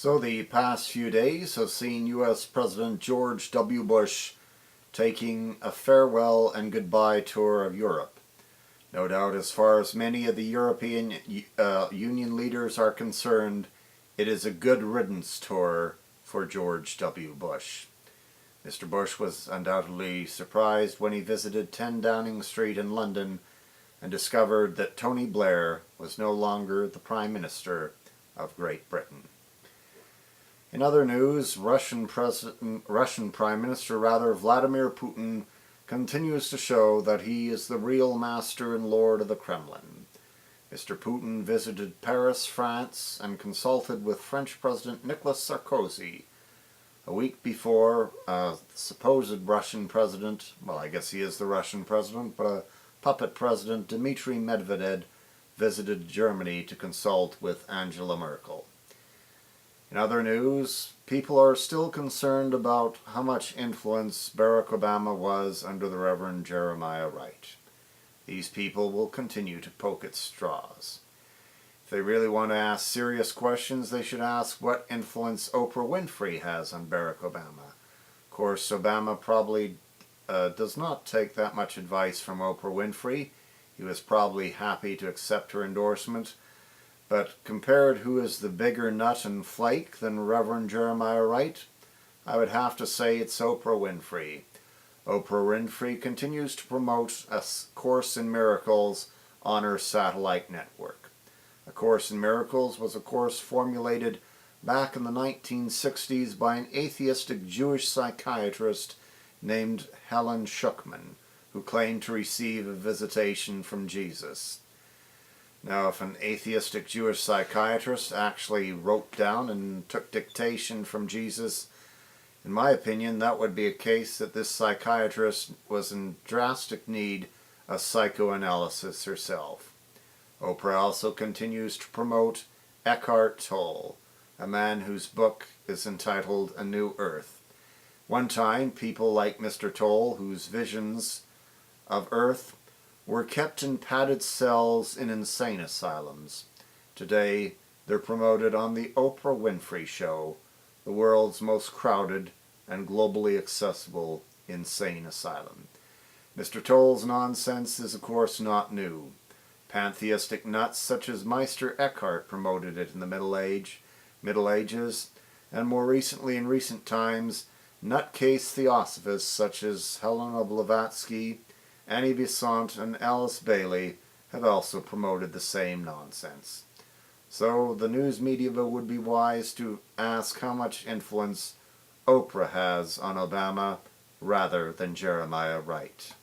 So the past few days have seen U.S. President George W. Bush taking a farewell and goodbye tour of Europe. No doubt, as far as many of the European Union leaders are concerned, it is a good riddance tour for George W. Bush. Mr. Bush was undoubtedly surprised when he visited 10 Downing Street in London and discovered that Tony Blair was no longer the Prime Minister of Great Britain. In other news, Russian Prime Minister Vladimir Putin continues to show that he is the real master and lord of the Kremlin. Mr. Putin visited Paris, France, and consulted with French President Nicolas Sarkozy. A week before, supposed Russian president, well, I guess he is the Russian president, but a puppet president, Dmitry Medvedev, visited Germany to consult with Angela Merkel. In other news, people are still concerned about how much influence Barack Obama was under the Reverend Jeremiah Wright. These people will continue to poke at straws. If they really want to ask serious questions, they should ask what influence Oprah Winfrey has on Barack Obama. Of course, Obama probably does not take that much advice from Oprah Winfrey. He was probably happy to accept her endorsement. But compared who is the bigger nut and flake than Reverend Jeremiah Wright, I would have to say it's Oprah Winfrey. Oprah Winfrey continues to promote A Course in Miracles on her satellite network. A Course in Miracles was a course formulated back in the 1960s by an atheistic Jewish psychiatrist named Helen Schucman, who claimed to receive a visitation from Jesus. Now, if an atheistic Jewish psychiatrist actually wrote down and took dictation from Jesus, in my opinion, that would be a case that this psychiatrist was in drastic need of psychoanalysis herself. Oprah also continues to promote Eckhart Tolle, a man whose book is entitled A New Earth. One time, people like Mr. Tolle, whose visions of Earth were kept in padded cells in insane asylums. Today, they're promoted on the Oprah Winfrey Show, the world's most crowded and globally accessible insane asylum. Mr. Tolle's nonsense is, of course, not new. Pantheistic nuts such as Meister Eckhart promoted it in the Middle Ages, and more recently, in recent times, nutcase theosophists such as Helena Blavatsky, Annie Besant, and Alice Bailey have also promoted the same nonsense. So the news media would be wise to ask how much influence Oprah has on Obama rather than Jeremiah Wright.